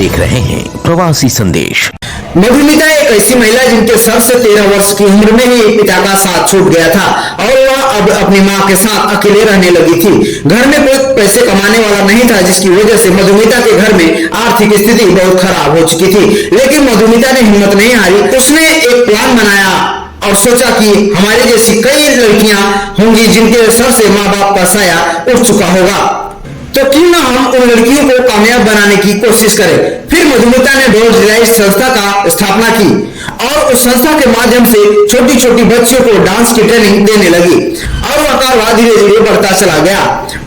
देख रहे हैं प्रवासी संदेश। मधुमिता एक ऐसी महिला जिनके सर से 13 वर्ष की उम्र में ही पिता का साथ छूट गया था और वह अब अपनी मां के साथ अकेले रहने लगी थी। घर में कोई पैसे कमाने वाला नहीं था, जिसकी वजह से मधुमिता के घर में आर्थिक स्थिति बहुत खराब हो चुकी थी। लेकिन मधुमिता ने हिम्मत नहीं हारी। उसने एक प्लान बनाया और सोचा कि हमारे जैसी कई लड़कियां होंगी जिनके सर से माँ बाप का साया उठ चुका होगा, तो क्यों ना हम उन लड़कियों को कामयाब बनाने की कोशिश करें। फिर मधुमिता ने डोल्स डिलाइट संस्था का स्थापना की और उस संस्था के माध्यम से छोटी छोटी बच्चियों को डांस की ट्रेनिंग देने लगी और वह कारोबार धीरे धीरे बढ़ता चला गया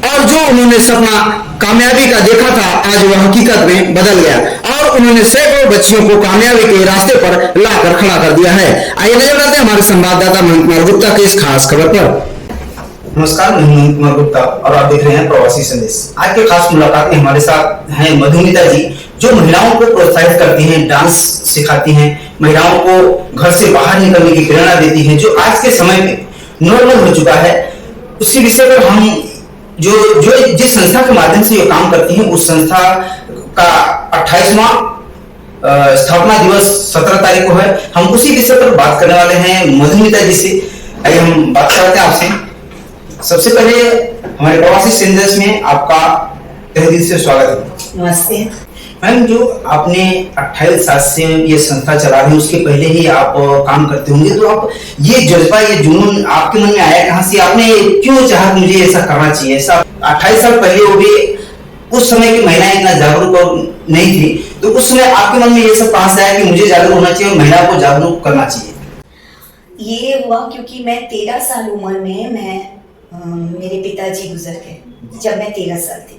और जो उन्होंने सपना कामयाबी का देखा था, आज वह हकीकत में बदल गया और उन्होंने सैकड़ों बच्चियों को कामयाबी के रास्ते पर लाकर खड़ा कर दिया है। आइए नजर डालते हैं हमारे संवाददाता महेंद्र कुमार गुप्ता की इस खास खबर पर। नमस्कार, मैं महेंद्र कुमार गुप्ता और आप देख रहे हैं प्रवासी संदेश। आज के खास मुलाकात में हमारे साथ हैं मधुमिता जी, जो महिलाओं को प्रोत्साहित करती हैं, डांस सिखाती हैं, महिलाओं को घर से बाहर निकलने की प्रेरणा देती हैं, जो आज के समय में नॉर्मल हो चुका है। उसी विषय पर हम जो जिस संस्था के माध्यम से ये काम करती हैं, उस संस्था का 28वां स्थापना दिवस 17 तारीख को है। हम उसी विषय पर बात करने वाले हैं मधुमिता जी से। आइए हम बात करते हैं आपसे। सबसे पहले हमारे प्रवासी संदेश में आपका तहे दिल से स्वागत है। नमस्ते मैम, जो आपने 28 साल से ये संस्था चला रही है, उसके पहले ही आप काम करते होंगे, तो आप ये जज्बा, ये जुनून आपके मन में आया कहाँ से? आपने क्यों चाहा कि मुझे ऐसा करना चाहिए? ऐसा 28 साल पहले, वो भी उस समय की महिलाएं इतना जागरूक और नहीं थी, तो उस समय आपके मन में ये सब कहाँ से आया कि मुझे जागरूक होना चाहिए और महिलाओं को जागरूक करना चाहिए? ये हुआ क्योंकि मैं 13 साल उम्र में मेरे पिताजी गुजर गए जब मैं 13 साल थी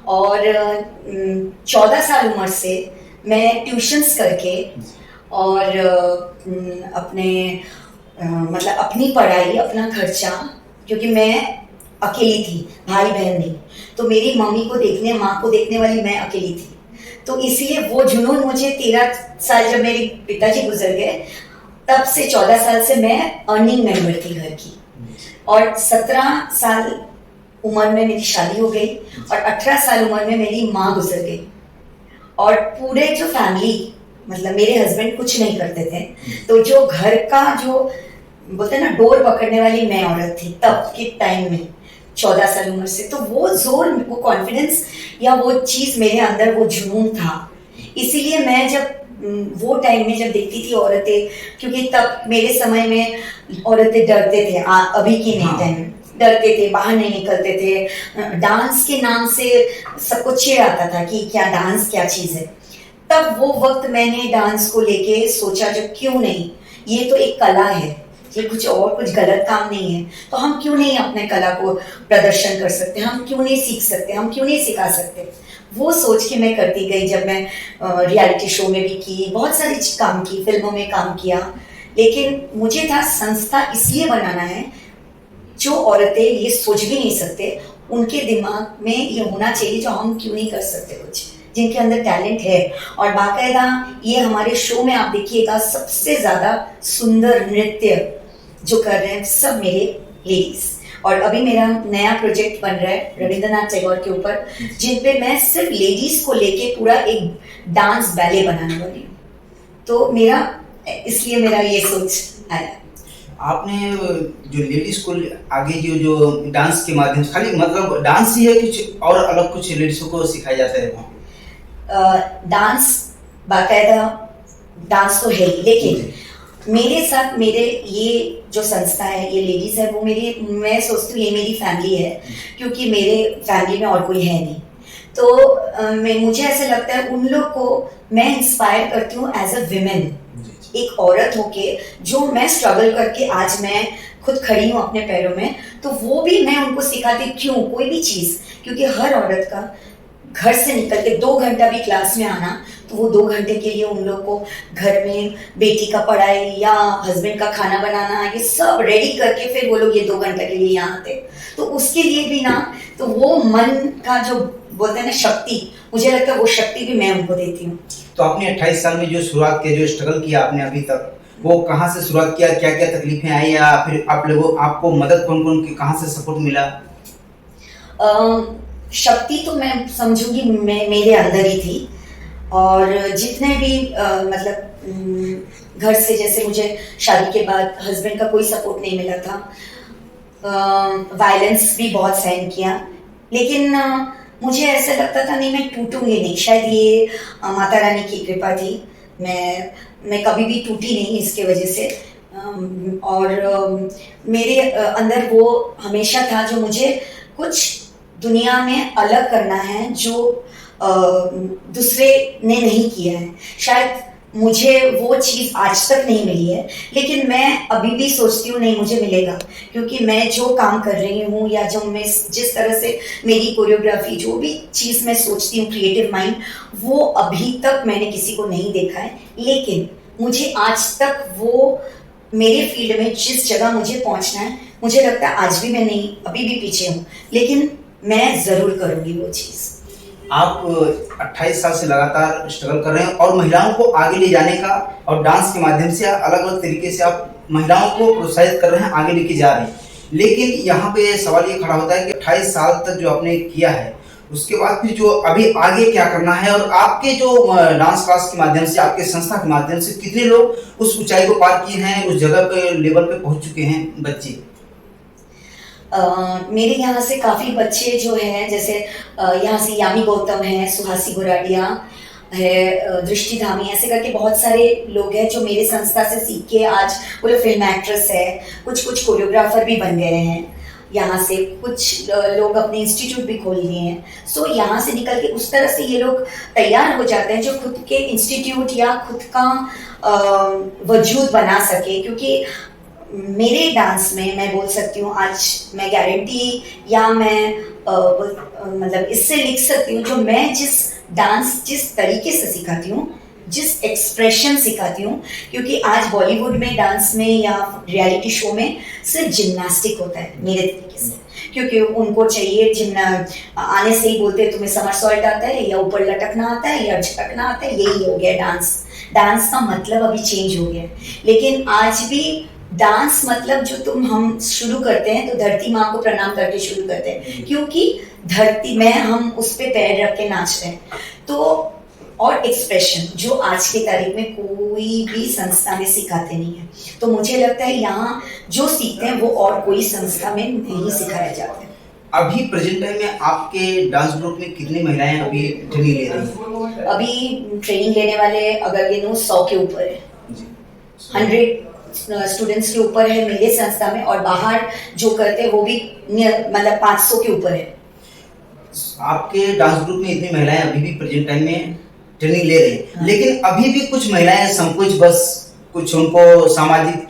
और 14 साल उम्र से मैं ट्यूशन्स करके और अपने मतलब अपनी पढ़ाई, अपना खर्चा, क्योंकि मैं अकेली थी, भाई बहन नहीं, तो मेरी मम्मी को देखने, माँ को देखने वाली मैं अकेली थी। तो इसलिए वो जुनून मुझे 13 साल जब मेरे पिताजी गुजर गए, तब से 14 साल से मैं अर्निंग मेंबर थी घर की और 17 साल उम्र में मेरी शादी हो गई और 18 साल उम्र में मेरी माँ गुजर गई और पूरे जो फैमिली, मतलब मेरे हस्बैंड कुछ नहीं करते थे, तो जो घर का जो बोलते हैं ना डोर पकड़ने वाली मैं औरत थी तब के टाइम में 14 साल उम्र से। तो वो जोर, वो कॉन्फिडेंस या वो चीज़ मेरे अंदर, वो जुनून था। इसीलिए मैं जब वो टाइम में जब देखती थी औरतें, क्योंकि तब मेरे समय में औरतें डरते थे, अभी की नहीं टाइम डरते थे, बाहर नहीं निकलते थे, डांस के नाम से सबको चिढ़ आता था कि क्या डांस क्या चीज़ है। तब वो वक्त मैंने डांस को लेके सोचा, जब क्यों नहीं, ये तो एक कला है, ये कुछ और कुछ गलत काम नहीं है, तो हम क्यों नहीं अपने कला को प्रदर्शन कर सकते, हम क्यों नहीं सीख सकते, हम क्यों नहीं सिखा सकते। वो सोच के मैं करती गई। जब मैं रियलिटी शो में भी की, बहुत सारी काम की, फिल्मों में काम किया, लेकिन मुझे था संस्था इसलिए बनाना है जो औरतें ये सोच भी नहीं सकते, उनके दिमाग में ये होना चाहिए जो हम क्यों नहीं कर सकते, कुछ जिनके अंदर टैलेंट है। और बाकायदा ये हमारे शो में आप देखिएगा, सबसे ज़्यादा सुंदर नृत्य जो कर रहे हैं सब मेरे लेडीज़। और अभी मेरा नया प्रोजेक्ट बन रहा है रविंद्रनाथ टैगोर के ऊपर, जिन पे मैं सिर्फ लेडीज को लेके पूरा एक डांस बैले बनाने वाली हूँ। तो मेरा इसलिए मेरा ये सोच आया। आपने जो लेडीज को आगे जो डांस के माध्यम से, खाली मतलब डांस ही है, कुछ और अलग कुछ लेडीजों को सिखाया जाता है वहाँ? डांस, बाकायदा डांस तो है ही, लेकिन मेरे साथ मेरे ये जो संस्था है, ये लेडीज़ है, वो मेरी, मैं सोचती हूँ ये मेरी फैमिली है, क्योंकि मेरे फैमिली में और कोई है नहीं। तो मुझे ऐसा लगता है उन लोग को मैं इंस्पायर करती हूँ एज अ विमेन, एक औरत होके जो मैं स्ट्रगल करके आज मैं खुद खड़ी हूँ अपने पैरों में, तो वो भी मैं उनको सिखाती क्यों, कोई भी चीज़, क्योंकि हर औरत का घर से निकल के 2 घंटा भी क्लास में आना, तो वो 2 घंटे के लिए उन लोग को घर में बेटी का पढ़ाई या हस्बैंड का खाना बनाना, ये सब रेडी करके फिर वो लोग ये 2 घंटे के लिए यहाँ आते, तो उसके लिए भी ना, तो वो मन का जो बोलते हैं ना शक्ति, मुझे लगता है वो शक्ति भी मैं उनको देती हूँ। तो आपने 28 साल में जो शुरुआत किया, जो स्ट्रगल किया आपने अभी तक, वो कहाँ से शुरुआत किया, क्या क्या तकलीफें आई, या फिर आप लोगों आपको मदद कौन कौन की, कहाँ से सपोर्ट मिला? शक्ति तो मैं समझूंगी मेरे अंदर ही थी। और जितने भी घर से, जैसे मुझे शादी के बाद हस्बैंड का कोई सपोर्ट नहीं मिला था, वायलेंस भी बहुत सहन किया, लेकिन मुझे ऐसा लगता था नहीं मैं टूटूंगी नहीं, शायद ये माता रानी की कृपा थी, मैं कभी भी टूटी नहीं इसके वजह से। और मेरे अंदर वो हमेशा था जो मुझे कुछ दुनिया में अलग करना है जो दूसरे ने नहीं किया है। शायद मुझे वो चीज़ आज तक नहीं मिली है, लेकिन मैं अभी भी सोचती हूँ नहीं मुझे मिलेगा, क्योंकि मैं जो काम कर रही हूँ या जो मैं जिस तरह से मेरी कोरियोग्राफी, जो भी चीज़ मैं सोचती हूँ, क्रिएटिव माइंड, वो अभी तक मैंने किसी को नहीं देखा है। लेकिन मुझे आज तक वो मेरे फील्ड में जिस जगह मुझे पहुँचना है, मुझे लगता है आज भी मैं नहीं, अभी भी पीछे हूँ, लेकिन मैं ज़रूर करूँगी वो चीज़। आप 28 साल से लगातार स्ट्रगल कर रहे हैं और महिलाओं को आगे ले जाने का और डांस के माध्यम से अलग अलग तरीके से आप महिलाओं को प्रोत्साहित कर रहे हैं, आगे लेके जा रहे हैं। लेकिन यहाँ पे सवाल ये खड़ा होता है कि 28 साल तक जो आपने किया है, उसके बाद फिर जो अभी आगे क्या करना है, और आपके जो डांस क्लास के माध्यम से, आपके संस्था के माध्यम से कितने लोग उस ऊंचाई को पार किए हैं, उस जगह पे लेवल पे पहुंच चुके हैं बच्चे? मेरे यहाँ से काफ़ी बच्चे जो हैं, जैसे यहाँ से यामी गौतम है, सुहासी गोराडिया है, दृष्टि धामी, ऐसे करके बहुत सारे लोग हैं जो मेरे संस्था से सीख के आज पूरे फिल्म एक्ट्रेस है, कुछ कोरियोग्राफर भी बन गए हैं। यहाँ से कुछ लोग अपने इंस्टीट्यूट भी खोल लिए हैं। सो यहाँ से निकल के उस तरह से ये लोग तैयार हो जाते हैं जो खुद के इंस्टीट्यूट या खुद का वजूद बना सके। क्योंकि मेरे डांस में मैं बोल सकती हूँ, आज मैं गारंटी या मैं इससे लिख सकती हूँ, जो मैं जिस डांस जिस तरीके से सिखाती हूँ, जिस एक्सप्रेशन सिखाती हूँ, क्योंकि आज बॉलीवुड में डांस में या रियलिटी शो में सिर्फ जिम्नास्टिक होता है मेरे तरीके से, क्योंकि उनको चाहिए आने से ही बोलते हैं तुम्हें समरसॉल्ट आता है या ऊपर लटकना आता है या झटकना आता है, यही हो गया डांस। डांस का मतलब अभी चेंज हो गया है। लेकिन आज भी डांस मतलब जो हम शुरू करते हैं तो धरती माँ को प्रणाम करके शुरू करते हैं, क्योंकि धरती में हम उस पे पैर रख के नाच रहे हैं। तो और एक्सप्रेशन जो आज की तारीख में कोई भी संस्था में सिखाते नहीं है, तो मुझे लगता है यहाँ जो सीखते हैं वो और कोई संस्था में नहीं सिखाया जाता है। अभी प्रेजेंट टाइम में आपके डांस ग्रुप में कितनी महिलाएं अभी ट्रेनिंग ले रही हैं? अभी ट्रेनिंग लेने वाले अगर गिनूं 100 के ऊपर है, 100 स्टूडेंट्स के ऊपर है मेरे संस्था में, और बाहर जो करते हैं वो भी 500 के ऊपर है। आपके डांस ग्रुप में इतनी महिलाएं अभी भी प्रेजेंट टाइम में ट्रेनिंग ले रही हैं, लेकिन अभी भी कुछ महिलाएं संकोच बस, कुछ उनको सामाजिक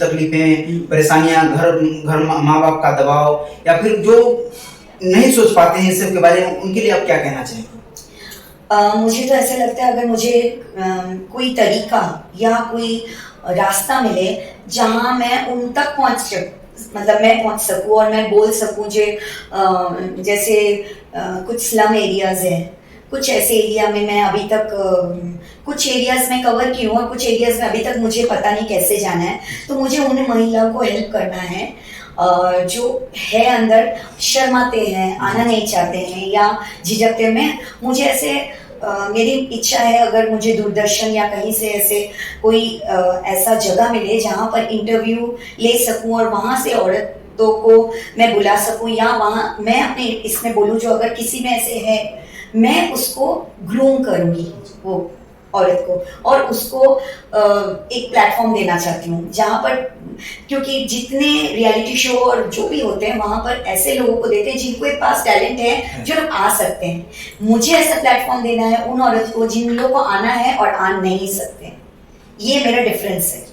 तकलीफें, परेशानियां, घर माँ बाप का दबाव, या फिर जो नहीं सोच पाते हैं इस सब के बारे में, उनके लिए आप क्या कहना चाहेंगे? मुझे तो ऐसा लगता है अगर मुझे कोई तरीका या कोई रास्ता मिले जहाँ मैं उन तक मैं पहुँच सकूँ और मैं बोल सकूँ, जैसे कुछ स्लम एरियाज हैं, कुछ ऐसे एरिया में मैं अभी तक कुछ एरियाज में कवर की हूँ और कुछ एरियाज में अभी तक मुझे पता नहीं कैसे जाना है, तो मुझे उन महिलाओं को हेल्प करना है जो है अंदर शर्माते हैं, आना नहीं चाहते हैं या झिझकते हैं। मुझे ऐसे मेरी इच्छा है अगर मुझे दूरदर्शन या कहीं से ऐसे कोई ऐसा जगह मिले जहाँ पर इंटरव्यू ले सकूँ और वहाँ से औरतों को मैं बुला सकूँ, या वहाँ मैं अपने इसमें बोलूँ जो अगर किसी में ऐसे है, मैं उसको ग्रूम करूँगी वो औरत को, और उसको एक प्लेटफॉर्म देना चाहती हूँ जहाँ पर, क्योंकि जितने रियलिटी शो और जो भी होते हैं वहाँ पर ऐसे लोगों को देते हैं जिनके पास टैलेंट है, जो लोग आ सकते हैं। मुझे ऐसा प्लेटफॉर्म देना है उन औरत को जिन लोगों को आना है और आ नहीं सकते। ये मेरा डिफरेंस है।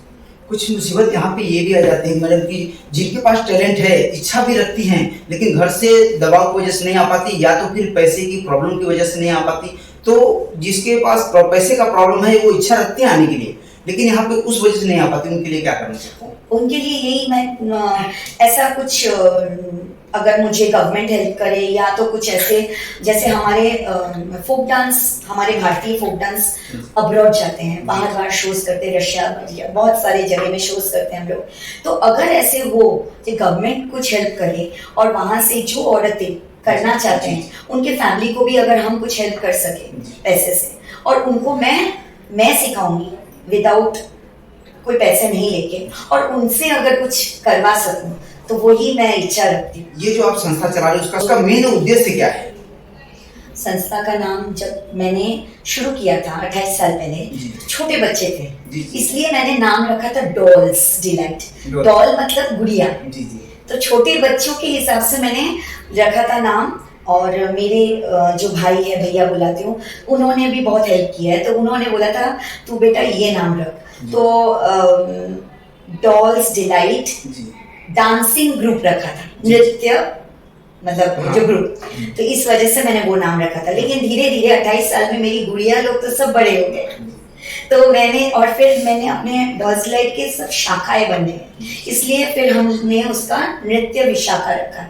कुछ मुसीबत यहाँ पे ये भी आ जाती है मैडम कि जिनके पास टैलेंट है, इच्छा भी रखती हैं, लेकिन घर से दबाव की वजह से नहीं आ पाती, या तो फिर पैसे की प्रॉब्लम की वजह से नहीं आ पाती। तो जिसके पास पैसे का प्रॉब्लम है वो इच्छा रखते हैं आने के लिए, लेकिन यहाँ पे उस वजह से नहीं आ पाती, उनके लिए क्या करना चाहता हूँ? उनके लिए यही मैं ऐसा कुछ अगर मुझे गवर्नमेंट हेल्प करे, या तो कुछ ऐसे जैसे हमारे फोक डांस, हमारे भारतीय फोक डांस अब्रॉड जाते हैं, बाहर शोज करते हैं, रशिया बहुत सारे जगह में शोज करते हैं हम लोग। तो अगर ऐसे हो कि गवर्नमेंट कुछ हेल्प करे और वहाँ से जो औरतें करना चाहते हैं, उनके फैमिली को भी अगर हम कुछ हेल्प कर सके पैसे से, और उनको मैं सिखाऊंगी विदाउट कोई पैसे नहीं लेके, और उनसे अगर कुछ करवा सकूं तो वही मैं इच्छा रखती हूँ। ये जो आप संस्था चला रहे हो उसका मेन उद्देश्य क्या है? संस्था का नाम जब मैंने शुरू किया था 28 साल पहले, छोटे बच्चे थे, इसलिए मैंने नाम रखा था डॉल्स डिलाइट। डॉल मतलब गुड़िया, तो छोटे बच्चों के हिसाब से मैंने रखा था नाम। और मेरे जो भाई है, भैया बुलाती हूँ, उन्होंने भी बहुत हेल्प किया है, तो उन्होंने बोला था तू बेटा ये नाम रख, तो डॉल्स डिलाइट डांसिंग ग्रुप रखा था, नृत्य मतलब जो ग्रुप, तो इस वजह से मैंने वो नाम रखा था। लेकिन धीरे धीरे 28 साल में मेरी गुड़िया लोग तो सब बड़े हो गए, तो फिर मैंने अपने डॉल्स डिलाइट के सब शाखाएं बनने, इसलिए फिर हमने उसका नृत्य विशाखा रखा,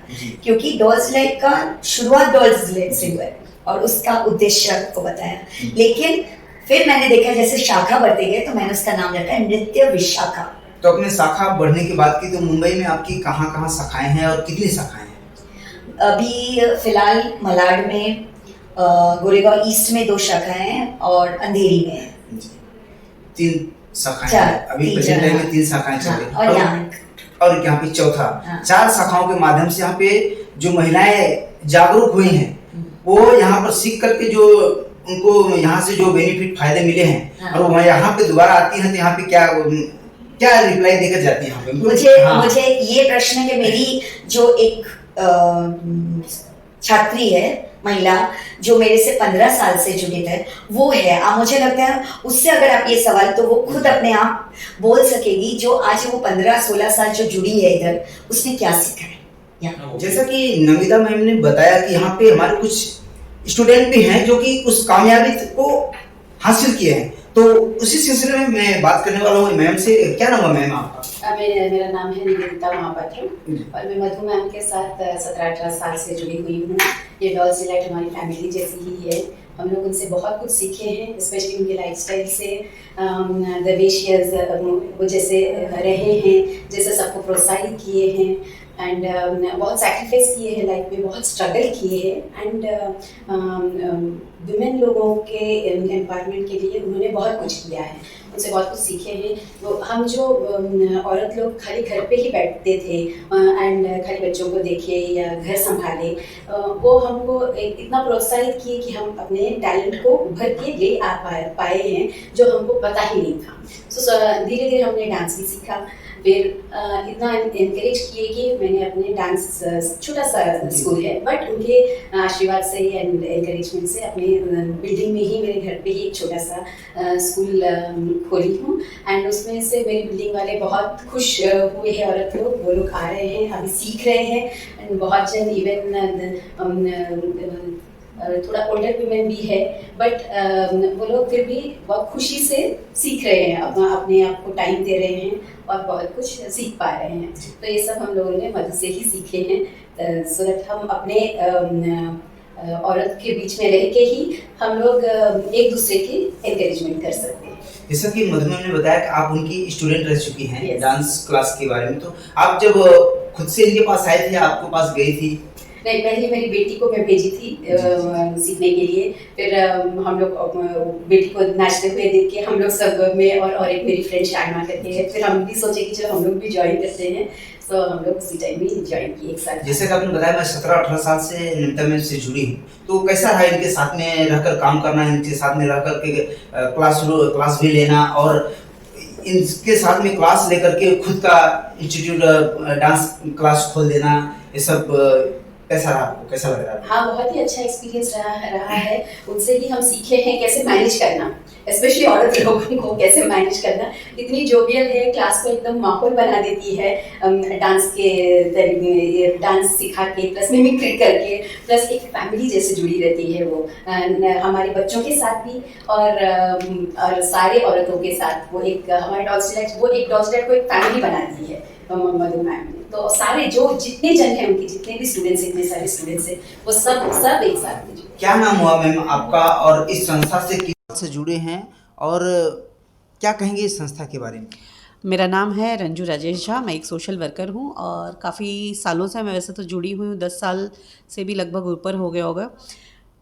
क्योंकि डॉल्स डिलाइट का शुरुआत डॉल्स डिलाइट से हुआ है और उसका उद्देश्य आपको बताया। लेकिन फिर मैंने देखा जैसे शाखा बढ़ते गए, तो मैंने उसका नाम रखा है नृत्य विशाखा। तो अपने शाखा बढ़ने की बात की तो मुंबई में आपकी कहाँ शाखाएं हैं और कितनी शाखाएं हैं? अभी फिलहाल मलाड में, गोरेगांव ईस्ट में 2 शाखाएं हैं और अंधेरी में 3 शाखाएं हैं। अभी प्रेजेंट टाइम में 3 शाखाएं चल रही हैं, और यहाँ पे चौथा। 4 शाखाओं के माध्यम से यहाँ पे जो महिलाएं जागरूक हुई हैं, वो यहाँ पर सीख करके जो उनको यहाँ से जो बेनिफिट फायदे मिले हैं, और वो यहाँ पे दोबारा आती हैं, तो यहाँ पे क्या रिप्लाई देकर जाती है? मुझे ये प्रश्न है कि मेरी जो एक छात्री है, महिला जो मेरे से 15 साल से जुड़ी है, वो है, मुझे लगता है उससे अगर आप ये सवाल, तो वो खुद अपने आप बोल सकेगी, जो आज वो 15-16 साल जो जुड़ी है इधर, उसने क्या सीखा है। जैसा कि नमिता मैम ने बताया कि यहाँ पे हमारे कुछ स्टूडेंट भी हैं जो कि उस कामयाबी को हासिल किए हैं, तो उसी सिलसिले में मैं बात करने वाला हूँ मैम से। क्या नाम है मैम आपका? मेरा नाम है निवेदिता महापात्र, और मैं मधु मैम के साथ 17-18 साल से जुड़ी हुई हूँ। ये डॉल्स डिलाइट हमारी फैमिली जैसी ही है, हम लोग उनसे बहुत कुछ सीखे हैं, स्पेशली उनके लाइफस्टाइल से, द वे शी हैज़, वो जैसे रहे हैं, जैसे सबको प्रोत्साहित किए हैं, एंड बहुत सैक्रिफाइस किए हैं लाइफ में, बहुत स्ट्रगल किए हैं, एंड वुमेन लोगों के एम्पावरमेंट के लिए उन्होंने बहुत कुछ किया है, उनसे बहुत कुछ सीखे हैं। वो हम जो औरत लोग खाली घर पे ही बैठते थे एंड खाली बच्चों को देखे या घर संभाले, वो हमको इतना प्रोत्साहित किए कि हम अपने टैलेंट को उभर के ले आ पाए हैं, जो हमको पता ही नहीं था। सो धीरे धीरे हमने डांस भी सीखा, फिर इतना इनकरेज किए कि मैंने अपने डांस, छोटा सा स्कूल है, बट उनके आशीर्वाद से एंड एनकरेजमेंट से अपने बिल्डिंग में ही, मेरे घर पे ही एक छोटा सा स्कूल खोली हूँ, एंड उसमें से मेरी बिल्डिंग वाले बहुत खुश हुए हैं औरत लोग, वो लोग आ रहे हैं, अभी सीख रहे हैं, एंड बहुत जन इवन थोड़ा ओल्डर वुमेन भी है, बट वो लोग फिर भी बहुत खुशी से सीख रहे हैं, अपने आप को टाइम दे रहे हैं और बहुत कुछ सीख पा रहे हैं। तो ये सब हम लोगों ने मधु से ही सीखे हैं, सो दैट हम अपने औरत के बीच में रह के ही हम लोग एक दूसरे की एनकरेजमेंट कर सकते हैं। जैसा कि मधु मैम ने बताया कि आप उनकी स्टूडेंट रह चुकी हैं डांस क्लास के बारे में, तो आप जब खुद से इनके पास आए थे, आपके पास गई थी? नहीं, पहले मेरी बेटी को मैं भेजी थी सीखने के लिए, फिर हम लोग बेटी को नाचते हुए देख के हम लोग सब में, और एक मेरी फ्रेंड शायमा करके है, फिर हम भी सोचे कि चलो हम लोग भी ज्वाइन करते हैं, तो हम लोग उसी टाइम भी ज्वाइन किए एक साथ। जैसे कि आपने बताया मैं 17-18 साल से नमिता मैम से जुड़ी हूँ, तो कैसा रहा इनके साथ में रहकर काम करना, इनके साथ में रहकर के क्लास भी लेना, और इनके साथ में क्लास लेकर के खुद का इंस्टीट्यूट डांस क्लास खोल देना, ये सब कैसा रहा आपको, कैसा लग रहा है? हाँ, बहुत ही अच्छा एक्सपीरियंस रहा है, उनसे ही हम सीखे हैं कैसे मैनेज करना, स्पेशली औरत लोगों को कैसे मैनेज करना। इतनी जोवियल है, क्लास को एकदम माहौल बना देती है, डांस के तरीके, डांस सिखा के प्लस मिमिक्री करके, प्लस एक फैमिली जैसे जुड़ी रहती है वो, हमारे बच्चों के साथ भी और सारे औरतों के साथ। वो एक हमारे डॉल्स डिलाइट, वो एक डॉल्स डिलाइट को एक फैमिली बनाती है मधु मैम ने, तो सारे जो जितने जन हैं उनके, जितने भी स्टूडेंट्स, इतने सारे स्टूडेंट्स हैं, वो सब एक साथ में। क्या नाम हुआ मैम आपका, और इस संस्था से जुड़े हैं, और क्या कहेंगे इस संस्था के बारे में? मेरा नाम है रंजू राजेश झा। मैं एक सोशल वर्कर हूँ और काफ़ी सालों से मैं वैसे तो जुड़ी हुई हूँ, 10 साल से भी लगभग ऊपर हो गया होगा।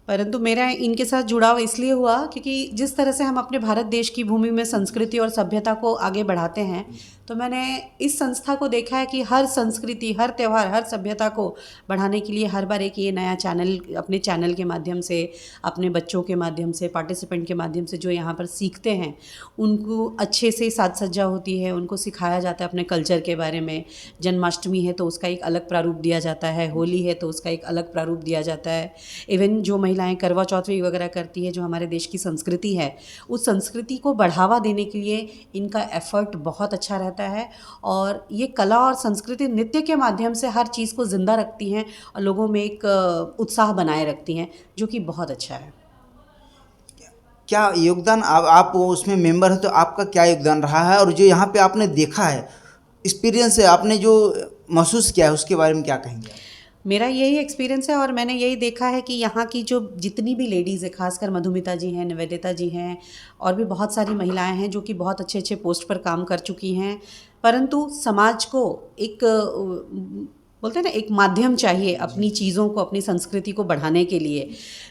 परंतु मेरा इनके साथ जुड़ाव इसलिए हुआ क्योंकि जिस तरह से हम अपने भारत देश की भूमि में संस्कृति और सभ्यता को आगे बढ़ाते हैं, तो मैंने इस संस्था को देखा है कि हर संस्कृति, हर त्यौहार, हर सभ्यता को बढ़ाने के लिए हर बार एक ये नया चैनल, अपने चैनल के माध्यम से, अपने बच्चों के माध्यम से, पार्टिसिपेंट के माध्यम से जो यहाँ पर सीखते हैं, उनको अच्छे से साज सज्जा होती है, उनको सिखाया जाता है अपने कल्चर के बारे में। जन्माष्टमी है तो उसका एक अलग प्रारूप दिया जाता है, होली है तो उसका एक अलग प्रारूप दिया जाता है। इवन जो महिलाएं करवा चौथ वगैरह करती है, जो हमारे देश की संस्कृति है, उस संस्कृति को बढ़ावा देने के लिए इनका एफर्ट बहुत अच्छा रहता है। और ये कला और संस्कृति नृत्य के माध्यम से हर चीज़ को ज़िंदा रखती हैं और लोगों में एक उत्साह बनाए रखती हैं, जो कि बहुत अच्छा है। क्या योगदान आप उसमें मेंबर हैं तो आपका क्या योगदान रहा है, और जो यहाँ पे आपने देखा है, एक्सपीरियंस है, आपने जो महसूस किया है, उसके बारे में क्या कहेंगे? मेरा यही एक्सपीरियंस है और मैंने यही देखा है कि यहाँ की जो जितनी भी लेडीज़ है, खासकर मधुमिता जी हैं, निवेदिता जी हैं, और भी बहुत सारी महिलाएं हैं जो कि बहुत अच्छे अच्छे पोस्ट पर काम कर चुकी हैं, परंतु समाज को एक बोलते हैं ना, एक माध्यम चाहिए अपनी चीज़ों को, अपनी संस्कृति को बढ़ाने के लिए।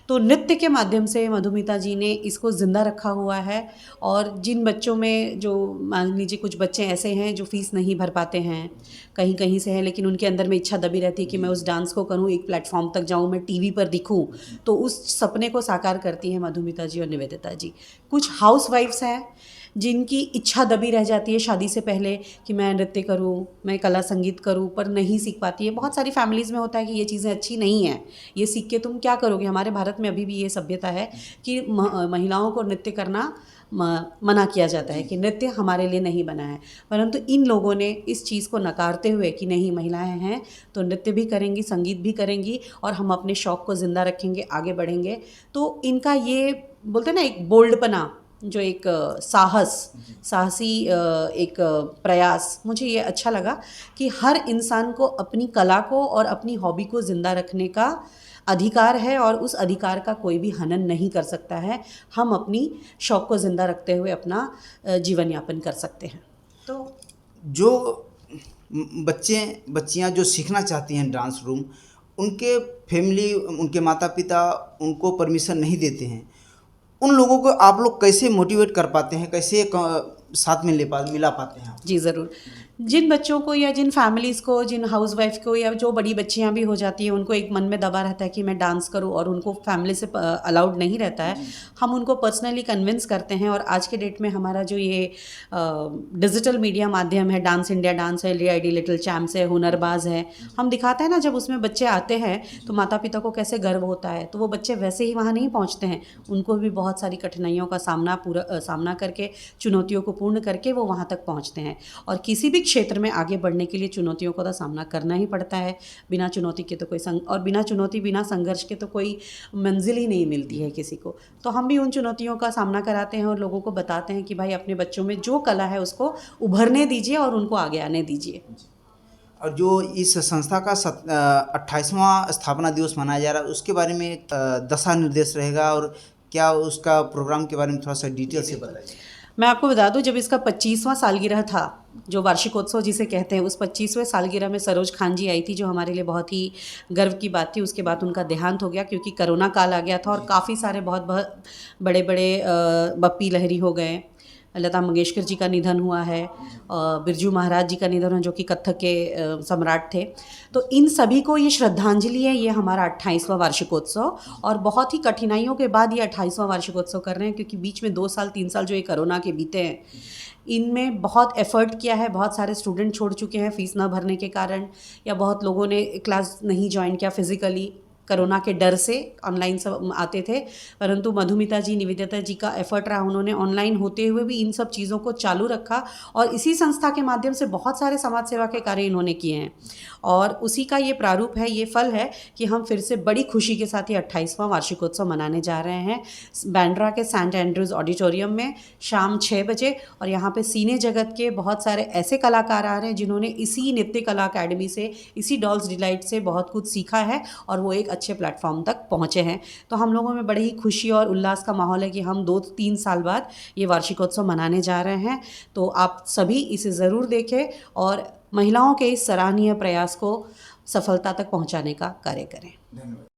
तो नृत्य के माध्यम से मधुमिता जी ने इसको ज़िंदा रखा हुआ है। और जिन बच्चों में, जो मान लीजिए कुछ बच्चे ऐसे हैं जो फ़ीस नहीं भर पाते हैं, कहीं कहीं से हैं, लेकिन उनके अंदर में इच्छा दबी रहती है कि मैं उस डांस को करूं, एक प्लेटफॉर्म तक जाऊं, मैं टीवी पर दिखूं, तो उस सपने को साकार करती हैं मधुमिता जी और निवेदिता जी। कुछ हाउसवाइफ्स हैं जिनकी इच्छा दबी रह जाती है शादी से पहले कि मैं नृत्य करूं, मैं कला संगीत करूं, पर नहीं सीख पाती है। बहुत सारी फैमिलीज़ में होता है कि ये चीज़ें अच्छी नहीं हैं, ये सीख के तुम क्या करोगे। हमारे भारत में अभी भी ये सभ्यता है कि महिलाओं को नृत्य करना मना किया जाता है, कि नृत्य हमारे लिए नहीं बना है। परंतु इन लोगों ने इस चीज़ को नकारते हुए कि नहीं, महिलाएं हैं तो नृत्य भी करेंगी, संगीत भी करेंगी, और हम अपने शौक़ को ज़िंदा रखेंगे, आगे बढ़ेंगे। तो इनका ये बोलते हैं ना, एक बोल्डपना, जो एक साहसी एक प्रयास, मुझे ये अच्छा लगा कि हर इंसान को अपनी कला को और अपनी हॉबी को ज़िंदा रखने का अधिकार है, और उस अधिकार का कोई भी हनन नहीं कर सकता है। हम अपनी शौक़ को ज़िंदा रखते हुए अपना जीवन यापन कर सकते हैं। तो जो बच्चियां जो सीखना चाहती हैं डांस रूम, उनके फैमिली, उनके माता पिता उनको परमिशन नहीं देते हैं, उन लोगों को आप लोग कैसे मोटिवेट कर पाते हैं, कैसे साथ में मिला पाते हैं? जी ज़रूर। जिन बच्चों को या जिन फैमिलीज़ को, जिन हाउसवाइफ को, या जो बड़ी बच्चियां भी हो जाती हैं, उनको एक मन में दबा रहता है कि मैं डांस करूं, और उनको फैमिली से अलाउड नहीं रहता है, हम उनको पर्सनली कन्विंस करते हैं। और आज के डेट में हमारा जो ये डिजिटल मीडिया माध्यम है, डांस इंडिया डांस है, LID लिटिल चैम्प्स है, हुनरबाज है, हम दिखाते हैं ना, जब उसमें बच्चे आते हैं तो माता पिता को कैसे गर्व होता है। तो वो बच्चे वैसे ही वहाँ नहीं पहुँचते हैं, उनको भी बहुत सारी कठिनाइयों का सामना करके, चुनौतियों को पूर्ण करके वो वहाँ तक पहुँचते हैं। और किसी भी क्षेत्र में आगे बढ़ने के लिए चुनौतियों का तो सामना करना ही पड़ता है। बिना चुनौती के तो कोई और बिना चुनौती, बिना संघर्ष के तो कोई मंजिल ही नहीं मिलती है किसी को। तो हम भी उन चुनौतियों का सामना कराते हैं और लोगों को बताते हैं कि भाई अपने बच्चों में जो कला है उसको उभरने दीजिए और उनको आगे आने दीजिए। और जो इस संस्था का 28वां स्थापना दिवस मनाया जा रहा है, उसके बारे में दिशा निर्देश रहेगा, और क्या उसका प्रोग्राम के बारे में थोड़ा सा डिटेल से बताइए। मैं आपको बता दूं, जब इसका 25वां सालगिरह था, जो वार्षिकोत्सव जिसे कहते हैं, उस 25वें सालगिरह में सरोज खान जी आई थी, जो हमारे लिए बहुत ही गर्व की बात थी। उसके बाद उनका देहांत हो गया क्योंकि कोरोना काल आ गया था और काफ़ी सारे बहुत बड़े बप्पी लहरी हो गए। लता मंगेशकर जी का निधन हुआ है, बिरजू महाराज जी का निधन है, जो कि कथक के सम्राट थे। तो इन सभी को ये श्रद्धांजलि है, ये हमारा 28वां वार्षिकोत्सव। और बहुत ही कठिनाइयों के बाद ये 28वां वार्षिकोत्सव कर रहे हैं, क्योंकि बीच में 2 साल 3 साल जो ये कोरोना के बीते हैं, इनमें बहुत एफर्ट किया है। बहुत सारे स्टूडेंट छोड़ चुके हैं फ़ीस ना भरने के कारण, या बहुत लोगों ने क्लास नहीं ज्वाइन किया फिज़िकली, कोरोना के डर से ऑनलाइन सब आते थे। परंतु मधुमिता जी, निवेदिता जी का एफर्ट रहा, उन्होंने ऑनलाइन होते हुए भी इन सब चीज़ों को चालू रखा, और इसी संस्था के माध्यम से बहुत सारे समाज सेवा के कार्य इन्होंने किए हैं। और उसी का ये प्रारूप है, ये फल है कि हम फिर से बड़ी खुशी के साथ ये 28वां वार्षिकोत्सव मनाने जा रहे हैं बैंड्रा के सेंट एंड्रूज ऑडिटोरियम में शाम 6 बजे। और यहाँ पे सिने जगत के बहुत सारे ऐसे कलाकार आ रहे हैं जिन्होंने इसी नृत्य कला अकेडमी से, इसी डॉल्स डिलाइट से बहुत कुछ सीखा है, और वो एक अच्छे प्लेटफॉर्म तक पहुँचे हैं। तो हम लोगों में बड़ी ही खुशी और उल्लास का माहौल है कि हम 2-3 साल बाद ये वार्षिकोत्सव मनाने जा रहे हैं। तो आप सभी इसे ज़रूर देखें और महिलाओं के इस सराहनीय प्रयास को सफलता तक पहुँचाने का कार्य करें।